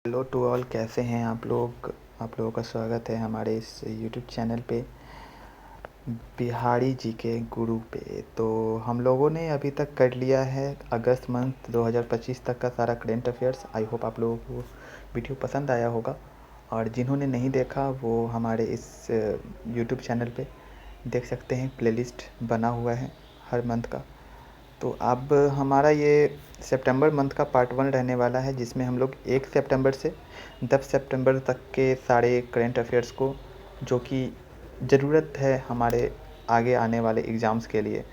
Hello to all, कैसे हैं आप लोग। आप लोगों का स्वागत है हमारे इस यूट्यूब चैनल पे बिहारी जी के गुरु पे। तो हम लोगों ने अभी तक कर लिया है अगस्त मंथ 2025 तक का सारा करेंट अफेयर्स। आई होप आप लोगों को वीडियो पसंद आया होगा, और जिन्होंने नहीं देखा वो हमारे इस यूट्यूब चैनल पे देख सकते हैं। प्लेलिस्ट बना हुआ है हर मंथ का। तो अब हमारा ये सितंबर मंथ का पार्ट 1 रहने वाला है, जिसमें हम लोग 1 सितंबर से 10 सितंबर तक के सारे करेंट अफेयर्स को, जो कि ज़रूरत है हमारे आगे आने वाले एग्ज़ाम्स के लिए।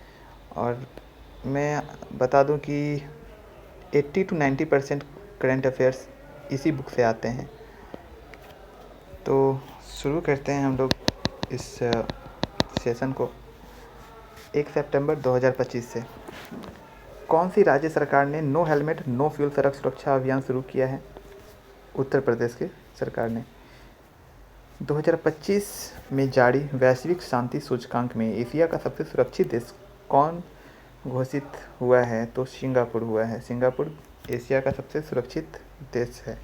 और मैं बता दूं कि 80 to 90% करेंट अफेयर्स इसी बुक से आते हैं। तो शुरू करते हैं हम लोग इस सेशन को 1 सितंबर 2025 से। कौन सी राज्य सरकार ने नो हेलमेट नो फ्यूल सड़क सुरक्षा अभियान शुरू किया है? उत्तर प्रदेश की सरकार ने। 2025 में जारी वैश्विक शांति सूचकांक में एशिया का सबसे सुरक्षित देश कौन घोषित हुआ है? तो सिंगापुर हुआ है। सिंगापुर एशिया का सबसे सुरक्षित देश है।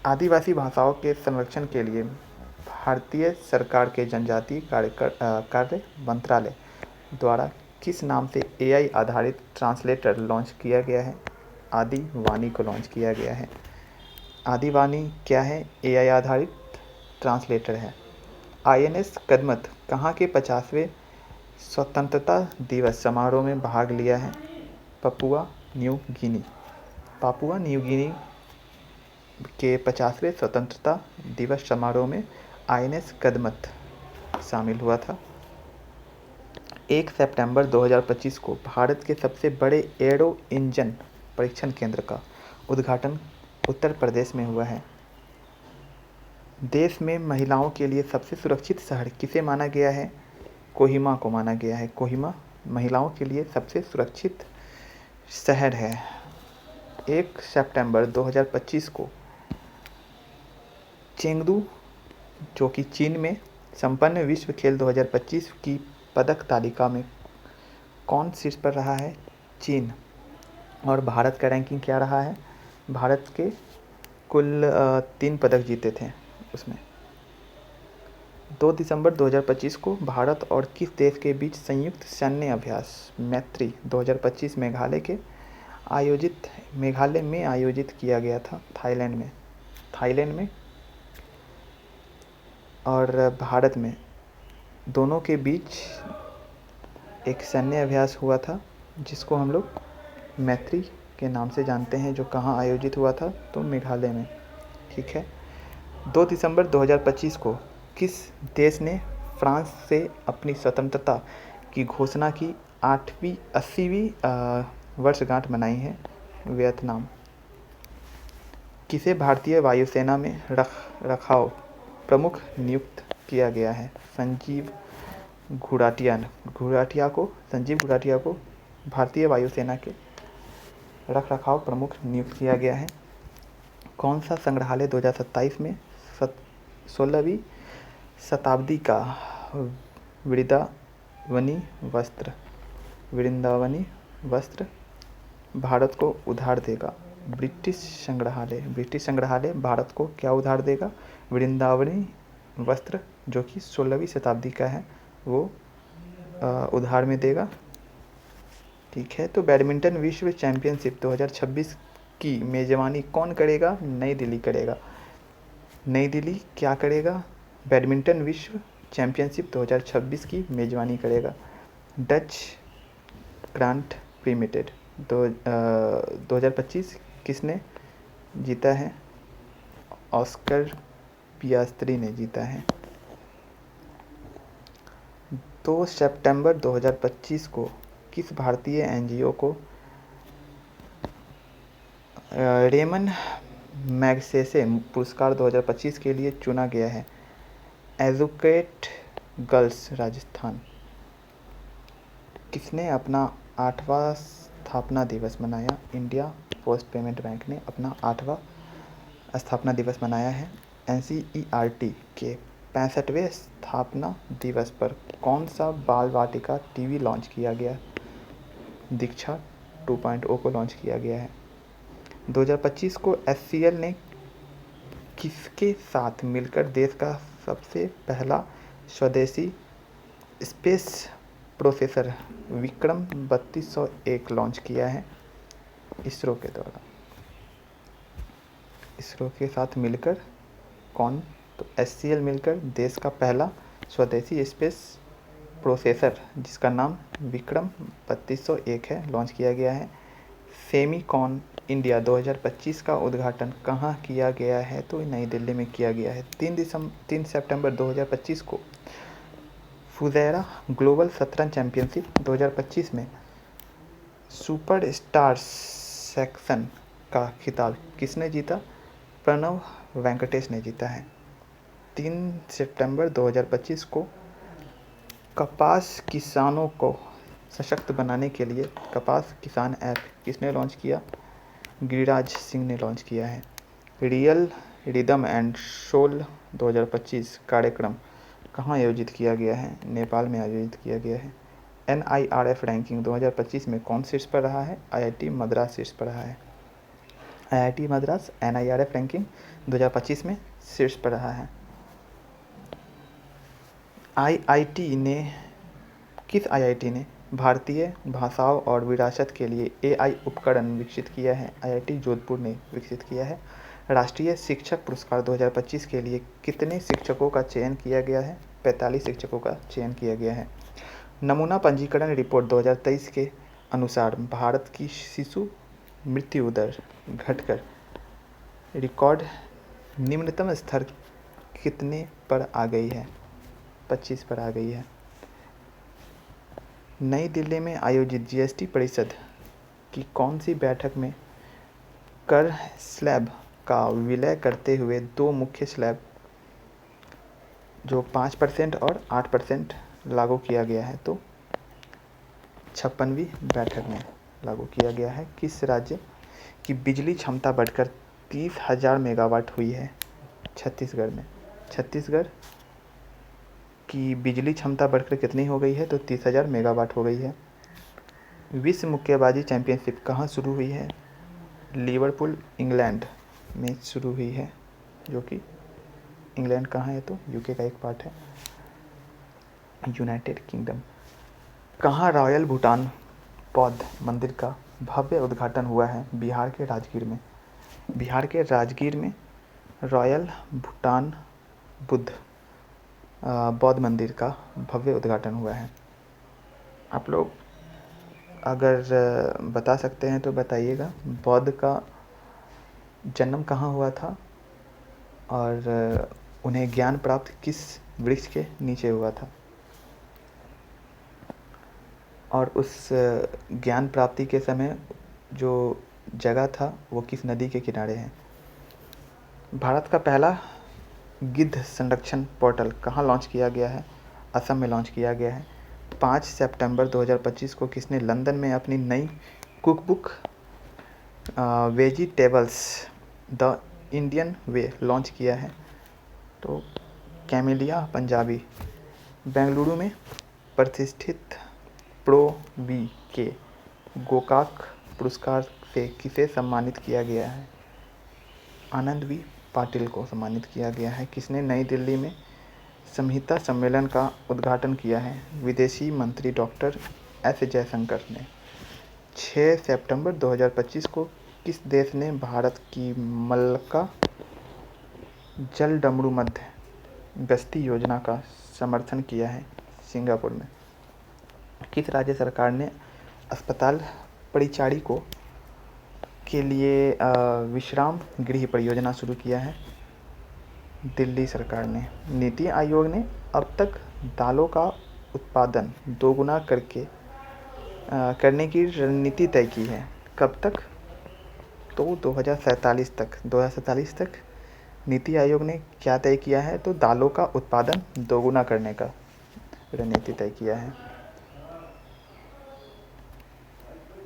आदिवासी भाषाओं के संरक्षण के लिए भारतीय सरकार के जनजातीय कार्य मंत्रालय द्वारा किस नाम से एआई आधारित ट्रांसलेटर लॉन्च किया गया है? आदि वाणी को लॉन्च किया गया है। आदि वाणी क्या है? एआई आधारित ट्रांसलेटर है। आईएनएस कदमत कहाँ के 50वें स्वतंत्रता दिवस समारोह में भाग लिया है? Papua New Guinea. Papua New Guinea के 50वें स्वतंत्रता दिवस समारोह में आईएनएस कदमत शामिल हुआ था। 1 सितंबर 2025 को भारत के सबसे बड़े एरो इंजन परीक्षण केंद्र का उद्घाटन उत्तर प्रदेश में हुआ है। देश में महिलाओं के लिए सबसे सुरक्षित शहर किसे माना गया है? कोहिमा को माना गया है। कोहिमा महिलाओं के लिए सबसे सुरक्षित शहर है। 1 सितंबर 2025 को चेंगडू, जो कि चीन में संपन्न विश्व खेल 2025 की पदक तालिका में कौन शीर्ष पर रहा है? चीन। और भारत का रैंकिंग क्या रहा है? भारत के कुल 3 पदक जीते थे उसमें। 2 दिसंबर 2025 को भारत और किस देश के बीच संयुक्त सैन्य अभ्यास मैत्री 2025 मेघालय में आयोजित किया गया था? थाईलैंड में और भारत में दोनों के बीच एक सैन्य अभ्यास हुआ था, जिसको हम लोग मैत्री के नाम से जानते हैं। जो कहाँ आयोजित हुआ था? तो मेघालय में। ठीक है। 2 दिसंबर 2025 को किस देश ने फ्रांस से अपनी स्वतंत्रता की घोषणा की 80वीं वर्षगांठ मनाई है? वियतनाम। किसे भारतीय वायुसेना में रखाव प्रमुख नियुक्त किया गया है? संजीव घुराटिया को भारतीय वायुसेना के रखरखाव प्रमुख नियुक्त किया गया है। कौन सा संग्रहालय 2027 में 16वीं शताब्दी का वृंदावनी वस्त्र भारत को उधार देगा? ब्रिटिश संग्रहालय भारत को क्या उधार देगा? वृंदावनी वस्त्र, जो कि 16वीं शताब्दी का है, वो उधार में देगा। ठीक है। तो बैडमिंटन विश्व चैंपियनशिप 2026 की मेज़बानी कौन करेगा? नई दिल्ली करेगा। नई दिल्ली क्या करेगा? बैडमिंटन विश्व चैंपियनशिप 2026 की मेज़बानी करेगा। डच ग्रांड प्रीमिटेड 2025 किसने जीता है? ऑस्कर पियास्त्री ने जीता है। 2 सितंबर 2025 को किस भारतीय एनजीओ को रेमन मैगसेसे पुरस्कार 2025 के लिए चुना गया है? Educate girls Rajasthan. किसने अपना 8वां स्थापना दिवस मनाया? इंडिया पोस्ट पेमेंट बैंक ने अपना 8वां स्थापना दिवस मनाया है। एनसीईआरटी के 65वें स्थापना दिवस पर कौन सा बाल वाटिका टीवी लॉन्च किया गया? दीक्षा 2.0 को लॉन्च किया गया है। 2025 को एचसीएल ने किसके साथ मिलकर देश का सबसे पहला स्वदेशी स्पेस प्रोसेसर विक्रम 3201 लॉन्च किया है? इसरो के द्वारा। इसरो के साथ मिलकर कौन? तो HCL मिलकर देश का पहला स्वदेशी स्पेस प्रोसेसर जिसका नाम विक्रम 3201 है लॉन्च किया गया है। सेमीकॉन इंडिया 2025 का उद्घाटन कहाँ किया गया है? तो नई दिल्ली में किया गया है। 3 सितंबर 2025 को फुजेरा ग्लोबल शतरंज चैंपियनशिप 2025 में सुपर स्टार सेक्शन का खिताब किसने जीता? प्रणव वेंकटेश ने जीता है। 3 सितंबर 2025 को कपास किसानों को सशक्त बनाने के लिए कपास किसान ऐप किसने लॉन्च किया? गिरिराज सिंह ने लॉन्च किया है। रियल रिदम एंड सोल 2025 कार्यक्रम कहाँ आयोजित किया गया है? नेपाल में आयोजित किया गया है। NIRF रैंकिंग 2025 में कौन शीर्ष पर रहा है? IIT मद्रास शीर्ष पर रहा है। IIT मद्रास NIRF रैंकिंग 2025 में शीर्ष पर रहा है। किस IIT ने भारतीय भाषाओं और विरासत के लिए AI उपकरण विकसित किया है? IIT जोधपुर ने विकसित किया है। राष्ट्रीय शिक्षक पुरस्कार 2025 के लिए कितने शिक्षकों का चयन किया गया है? 45 शिक्षकों का चयन किया गया है। नमूना पंजीकरण रिपोर्ट 2023 के अनुसार भारत की शिशु मृत्यु दर घटकर रिकॉर्ड निम्नतम स्तर कितने पर आ गई है? 25 पर आ गई है। नई दिल्ली में आयोजित GST परिषद की कौन सी बैठक में कर स्लैब का विलय करते हुए दो मुख्य स्लैब जो 5% और 8% लागू किया गया है? तो 56वीं बैठक में लागू किया गया है। किस राज्य की बिजली क्षमता बढ़कर 30,000 मेगावाट हुई है? छत्तीसगढ़ में। छत्तीसगढ़ की बिजली क्षमता बढ़कर कितनी हो गई है? तो 30,000 मेगावाट हो गई है। विश्व मुक्केबाजी चैंपियनशिप कहाँ शुरू हुई है? लिवरपूल इंग्लैंड में शुरू हुई है, जो कि इंग्लैंड कहाँ है? तो UK का एक पार्ट है, यूनाइटेड किंगडम। कहाँ रॉयल भूटान बौद्ध मंदिर का भव्य उद्घाटन हुआ है? बिहार के राजगीर में। बिहार के राजगीर में रॉयल भूटान बौद्ध मंदिर का भव्य उद्घाटन हुआ है। आप लोग अगर बता सकते हैं तो बताइएगा, बौद्ध का जन्म कहाँ हुआ था और उन्हें ज्ञान प्राप्त किस वृक्ष के नीचे हुआ था, और उस ज्ञान प्राप्ति के समय जो जगह था वो किस नदी के किनारे है? भारत का पहला गिद्ध संरक्षण पोर्टल कहाँ लॉन्च किया गया है? असम में लॉन्च किया गया है। 5 सितंबर 2025 को किसने लंदन में अपनी नई cookbook vegetables the Indian way launch किया है? तो कैमेलिया पंजाबी। बेंगलुरु में प्रतिष्ठित प्रो-बी के गोकाक पुरस्कार से किसे सम्मानित किया गया है? आनंद V पाटिल को सम्मानित किया गया है। किसने नई दिल्ली में संहिता सम्मेलन का उद्घाटन किया है? विदेशी मंत्री डॉक्टर S जयशंकर ने। 6 सितंबर 2025 को किस देश ने भारत की मलक्का जलडमरू मध्य गश्ती योजना का समर्थन किया है? सिंगापुर में। किस राज्य सरकार ने अस्पताल परिचारिकों के लिए विश्राम गृह परियोजना शुरू किया है? दिल्ली सरकार ने। नीति आयोग ने अब तक दालों का उत्पादन दोगुना करने की रणनीति तय की है। कब तक? तो 2047 तक नीति आयोग ने क्या तय किया है? तो दालों का उत्पादन दोगुना करने का रणनीति तय किया है।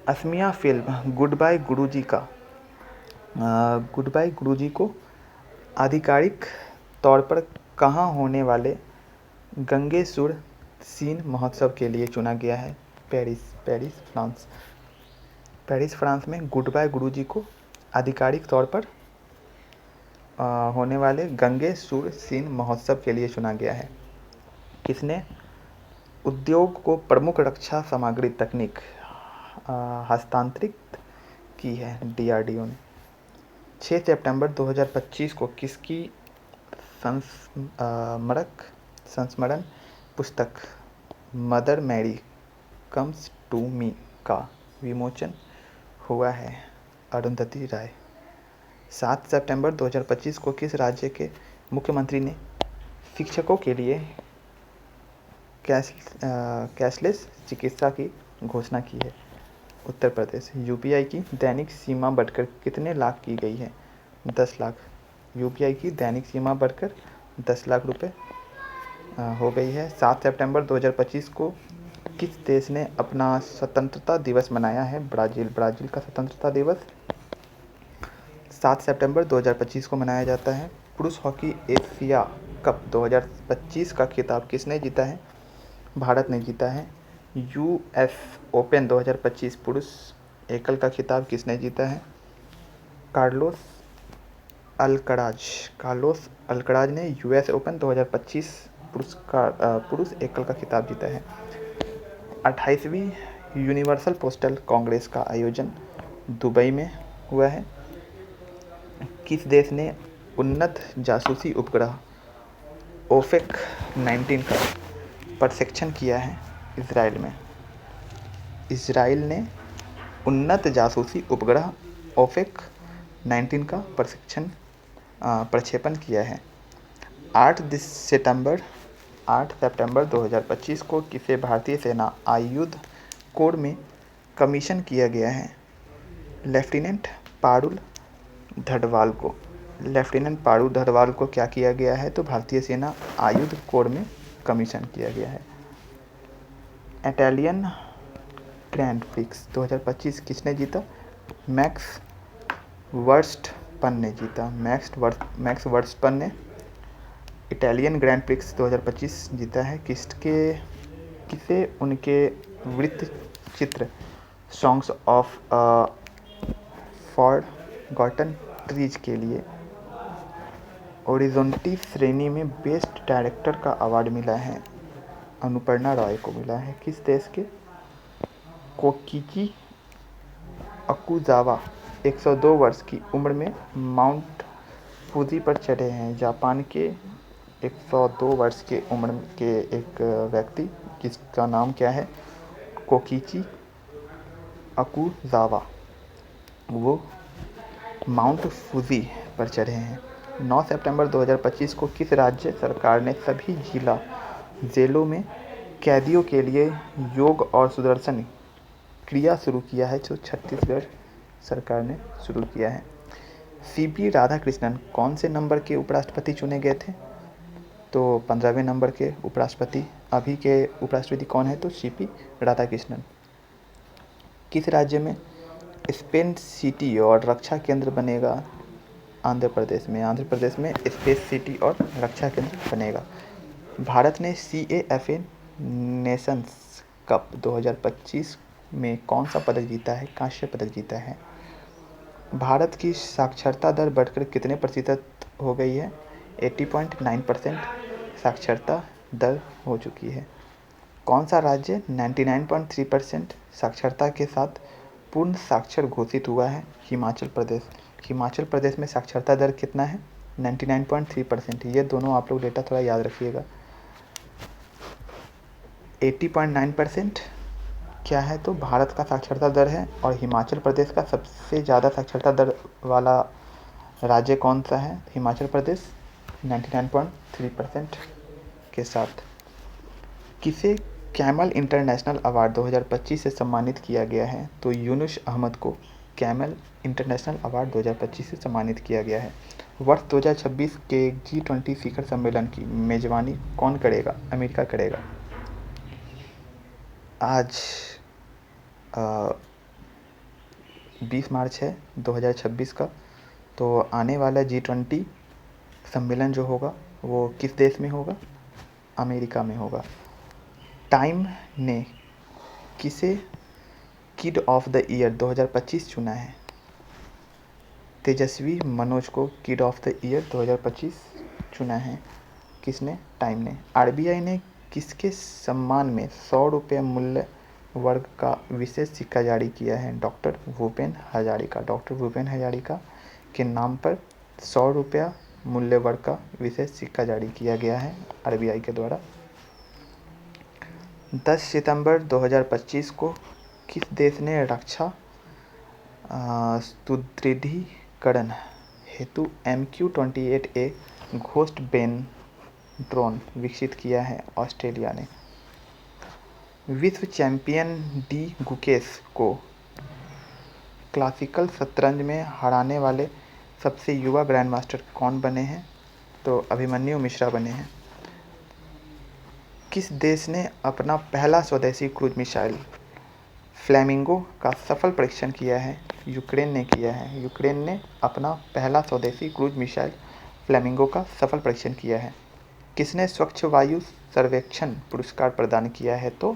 असमिया फिल्म गुड बाय गुरुजी को आधिकारिक तौर पर कहाँ होने वाले गंगेसुर सीन महोत्सव के लिए चुना गया है? पेरिस फ्रांस में गुड बाय गुरुजी को आधिकारिक तौर पर होने वाले गंगे सुर सीन महोत्सव के लिए चुना गया है? किसने उद्योग को प्रमुख रक्षा सामग्री तकनीक हस्तांतरित की है? DRDO ने। 6 सितंबर 2025 को किसकी संस्मरण पुस्तक Mother Mary comes to me का विमोचन हुआ है? अरुंधति राय। 7 सितंबर 2025 को किस राज्य के मुख्यमंत्री ने शिक्षकों के लिए कैशलेस चिकित्सा की घोषणा की है? उत्तर प्रदेश। UPI की दैनिक सीमा बढ़कर कितने लाख की गई है? 10 लाख। UPI की दैनिक सीमा बढ़कर 10 लाख रुपए हो गई है। 7 सितंबर 2025 को किस देश ने अपना स्वतंत्रता दिवस मनाया है? ब्राज़ील का स्वतंत्रता दिवस 7 सितंबर 2025 को मनाया जाता है। पुरुष हॉकी एशिया कप 2025 का खिताब किसने जीता है? भारत ने जीता है। US ओपन 2025 पुरुष एकल का खिताब किसने जीता है? कार्लोस अल्कराज ने US ओपन 2025 पुरुष एकल का खिताब जीता है। 28वीं यूनिवर्सल पोस्टल कांग्रेस का आयोजन दुबई में हुआ है। किस देश ने उन्नत जासूसी उपग्रह ओफेक 19 का प्रशिक्षण किया है? इजराइल में। इजराइल ने उन्नत जासूसी उपग्रह ओफेक 19 का प्रक्षेपण किया है। 8 सितंबर 2025 को किसे भारतीय सेना आयुध कोर में कमीशन किया गया है? लेफ्टिनेंट पारुल धड़वाल को क्या किया गया है? तो भारतीय सेना आयुध कोर में कमीशन किया गया है। इटालियन ग्रैंड प्रिक्स 2025 किसने जीता? मैक्स वर्स्टपन ने जीता। मैक्स वर्स्टपन ने इटालियन ग्रैंड प्रिक्स 2025 जीता है। किसे उनके वृत्त चित्र सॉन्ग्स ऑफ फॉरगॉटन ट्रीज के लिए ओरिजोंटी श्रेणी में बेस्ट डायरेक्टर का अवार्ड मिला है? अनुपर्णा रॉय को मिला है। किस देश के कोकिची अकुजावा 102 वर्ष की उम्र में माउंट फूजी पर चढ़े हैं? जापान के 102 वर्ष के उम्र के एक व्यक्ति जिसका नाम क्या है? कोकिची अकुजावा, वो माउंट फूजी पर चढ़े हैं। 9 सितंबर 2025 को किस राज्य सरकार ने सभी जिला जेलों में कैदियों के लिए योग और सुदर्शन क्रिया शुरू किया है? जो छत्तीसगढ़ सरकार ने शुरू किया है। CP राधाकृष्णन कौन से नंबर के उपराष्ट्रपति चुने गए थे? तो 15वें नंबर के उपराष्ट्रपति। अभी के उपराष्ट्रपति कौन है? तो CP राधाकृष्णन। किस राज्य में स्पेस सिटी और रक्षा केंद्र बनेगा? आंध्र प्रदेश में स्पेस सिटी और रक्षा केंद्र बनेगा। भारत ने CAFA नेशंस कप 2025 में कौन सा पदक जीता है? कांस्य पदक जीता है। भारत की साक्षरता दर बढ़कर कितने प्रतिशत हो गई है? 80.9% साक्षरता दर हो चुकी है। कौन सा राज्य 99.3% साक्षरता के साथ पूर्ण साक्षर घोषित हुआ है? हिमाचल प्रदेश में साक्षरता दर कितना है? 99.3%। ये दोनों आप लोग डेटा थोड़ा याद रखिएगा। 80.9% क्या है? तो भारत का साक्षरता दर है। और हिमाचल प्रदेश का सबसे ज़्यादा साक्षरता दर वाला राज्य कौन सा है? हिमाचल प्रदेश 99.3% के साथ। किसे कैमल इंटरनेशनल अवार्ड 2025 से सम्मानित किया गया है? तो यूनुस अहमद को कैमल इंटरनेशनल अवार्ड 2025 से सम्मानित किया गया है। वर्ष 2026 के G20 शिखर सम्मेलन की मेजबानी कौन करेगा? अमेरिका करेगा। आज 20 मार्च है 2026 का। तो आने वाला G20 सम्मेलन जो होगा वो किस देश में होगा? अमेरिका में होगा। टाइम ने किसे किड ऑफ द ईयर 2025 चुना है? तेजस्वी मनोज को किड ऑफ द ईयर 2025 चुना है। किसने? टाइम ने। आरबीआई ने किसके सम्मान में 100 रुपये मूल्य वर्ग का विशेष सिक्का जारी किया है? डॉक्टर भूपेन हजारिका। डॉक्टर भूपेन हजारिका के नाम पर 100 रुपया मूल्य वर्ग का विशेष सिक्का जारी किया गया है आरबीआई के द्वारा। 10 सितंबर 2025 को किस देश ने रक्षा सुदृढ़ीकरण हेतु MQ-28A घोस्ट बेन ड्रोन विकसित किया है? ऑस्ट्रेलिया ने। विश्व चैंपियन डी गुकेश को क्लासिकल शतरंज में हराने वाले सबसे युवा ग्रैंड मास्टर कौन बने हैं? तो अभिमन्यु मिश्रा बने हैं। किस देश ने अपना पहला स्वदेशी क्रूज मिसाइल फ्लैमिंगो का सफल परीक्षण किया है? यूक्रेन ने किया है। यूक्रेन ने अपना पहला स्वदेशी क्रूज मिसाइल फ्लैमिंगो का सफल परीक्षण किया है। किसने स्वच्छ वायु सर्वेक्षण पुरस्कार प्रदान किया है? तो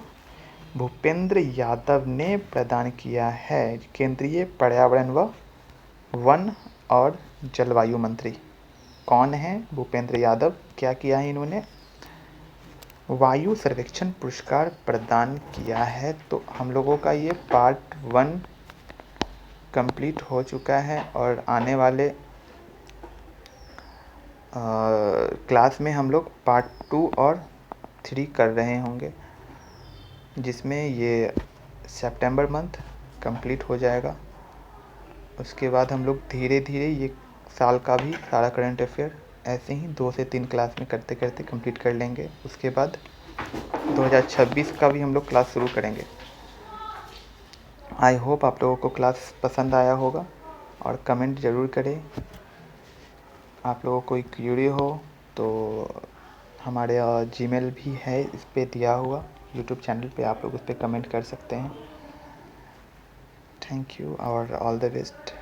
भूपेंद्र यादव ने प्रदान किया है। केंद्रीय पर्यावरण व वन और जलवायु मंत्री कौन है? भूपेंद्र यादव। क्या किया है इन्होंने? वायु सर्वेक्षण पुरस्कार प्रदान किया है। तो हम लोगों का ये पार्ट 1 कंप्लीट हो चुका है और आने वाले क्लास में हम लोग पार्ट 2 और 3 कर रहे होंगे, जिसमें ये सितंबर मंथ कंप्लीट हो जाएगा। उसके बाद हम लोग धीरे धीरे ये साल का भी सारा करंट अफेयर ऐसे ही 2 से 3 क्लास में करते करते कंप्लीट कर लेंगे। उसके बाद 2026 का भी हम लोग क्लास शुरू करेंगे। आई होप आप लोगों को क्लास पसंद आया होगा और कमेंट ज़रूर करें। आप लोगों को कोई क्यूरी हो तो हमारे जीमेल भी है इस पे दिया हुआ यूट्यूब चैनल पे, आप लोग उस पर कमेंट कर सकते हैं। थैंक यू और ऑल द बेस्ट।